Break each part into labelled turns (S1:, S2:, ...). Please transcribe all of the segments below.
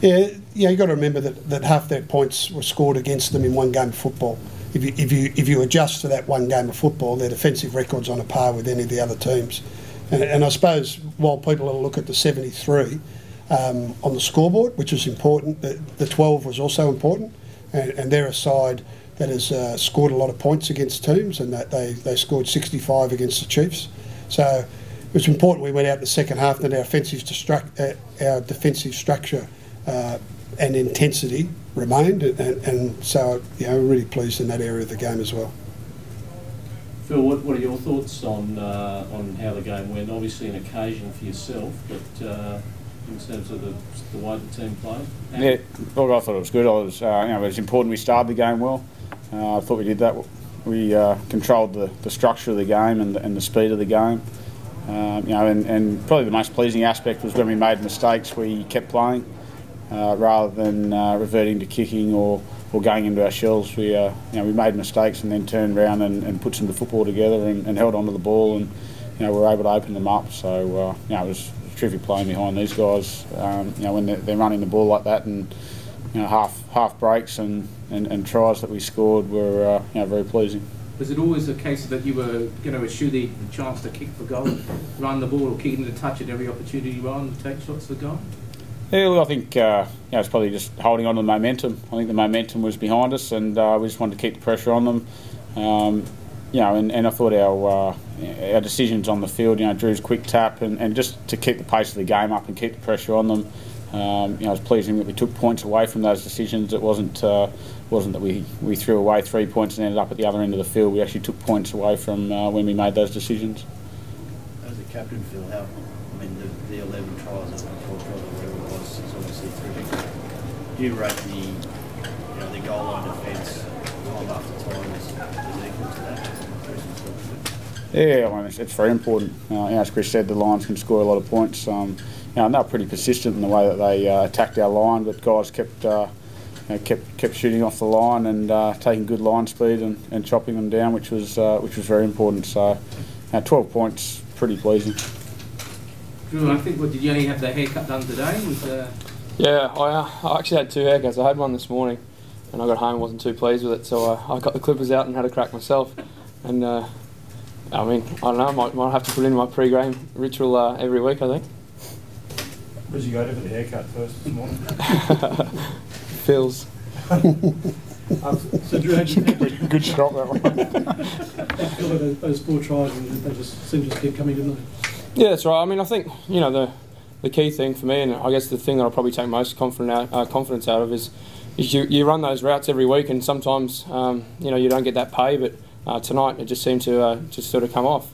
S1: Yeah, you got to remember that half their points were scored against them in one game of football. If you adjust for that one game of football, their defensive record's on a par with any of the other teams. And I suppose while people will look at the 73 on the scoreboard, which is important, the 12 was also important, and they're a side that has scored a lot of points against teams, and that they scored 65 against the Chiefs. So it was important we went out in the second half that our defensive structure and intensity remained, and so we're really pleased in that area of the game as well.
S2: Phil, what are your thoughts on how the game went? Obviously an occasion for yourself, but in terms of the way the team played?
S3: Yeah, well, I thought it was good. It was important we started the game well. I thought we did that. We controlled the structure of the game and the speed of the game. And probably the most pleasing aspect was when we made mistakes, we kept playing rather than reverting to kicking or going into our shells. We made mistakes and then turned around and put some of the football together and held onto the ball, and we were able to open them up. So it was terrific playing behind these guys. When they're running the ball like that, and half breaks and tries that we scored were very pleasing.
S4: Was it always the case that you were going to eschew the chance to kick for goal, run the ball, or kick into touch at every opportunity you run and take shots for goal?
S3: Yeah, well, I think it's probably just holding on to the momentum. I think the momentum was behind us, and we just wanted to keep the pressure on them. And I thought our decisions on the field, Drew's quick tap, and just to keep the pace of the game up and keep the pressure on them. It was pleasing that we took points away from those decisions. It wasn't that we threw away 3 points and ended up at the other end of the field. We actually took points away from when we made those decisions.
S5: As a captain, Phil, the 11 tries, or 12 tries, or whatever it was, is obviously terrific. Do you rate the goal line defence time after time is equal to that?
S3: Yeah, it's very important. As Chris said, the Lions can score a lot of points. And they're pretty persistent in the way that they attacked our line, but guys kept shooting off the line and taking good line speed and chopping them down, which was very important. So 12 points, pretty pleasing.
S4: Drew, I think, did you only have the haircut done today?
S6: Yeah, I actually had 2 haircuts. I had one this morning, and I got home and wasn't too pleased with it, so I got the clippers out and had a crack myself. And I don't know, might have to put in my pre-game ritual every week, I think.
S7: Where'd you go to for the haircut first this morning?
S6: Phil's.
S7: So Drew, how'd you think?
S3: Good shot, that one.
S7: Feel like those 4 tries, and they just seem to keep coming, didn't they?
S6: Yeah, that's right. I think the key thing for me, and I guess the thing that I'll probably take most confidence out of is you run those routes every week, and sometimes you don't get that pay, but tonight it just seemed to just sort of come off.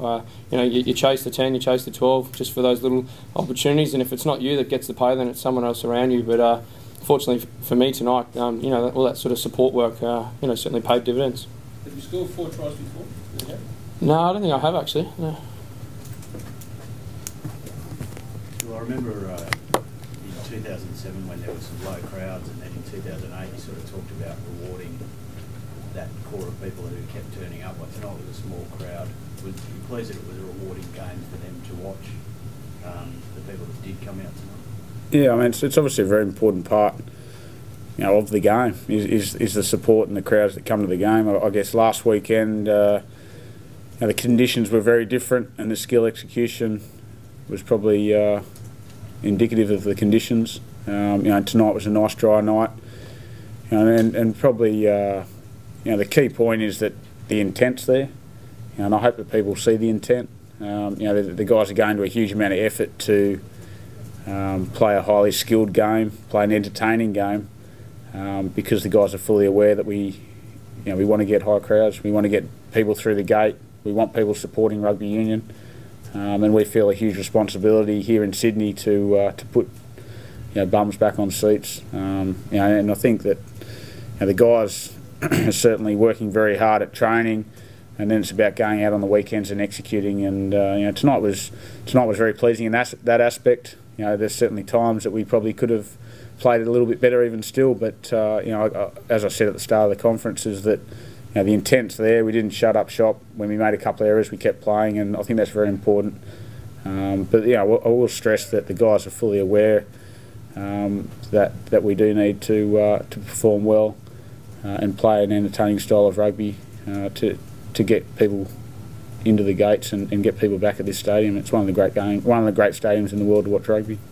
S6: You chase the 10, you chase the 12, just for those little opportunities, and if it's not you that gets the pay, then it's someone else around you. But fortunately for me tonight, all that sort of support work, certainly paid dividends.
S4: Have you scored 4 tries before? Yeah.
S6: No, I don't think I have actually. No.
S5: Well, I remember in 2007 when there were some low crowds, and then in 2008 you sort of talked about rewarding that core of people who kept turning up. Like tonight was a small crowd. Was you pleased that it was a rewarding game for them to watch, the people that did come out tonight?
S3: Yeah, it's obviously a very important part, of the game is the support and the crowds that come to the game. I guess last weekend, the conditions were very different, and the skill execution was probably indicative of the conditions. Tonight was a nice dry night, and probably the key point is that the intent's there, and I hope that people see the intent. The guys are going to a huge amount of effort to play a highly skilled game, play an entertaining game, because the guys are fully aware that we want to get high crowds, we want to get people through the gate, we want people supporting rugby union, and we feel a huge responsibility here in Sydney to put bums back on seats. And I think that the guys are certainly working very hard at training, and then it's about going out on the weekends and executing. And tonight was very pleasing in that aspect. There's certainly times that we probably could have played it a little bit better even still, but as I said at the start of the conference, is that the intent's there. We didn't shut up shop. When we made a couple of errors, we kept playing, and I think that's very important. But I will stress that the guys are fully aware that we do need to perform well and play an entertaining style of rugby to get people into the gates and get people back at this stadium. It's one of the great stadiums in the world to watch rugby.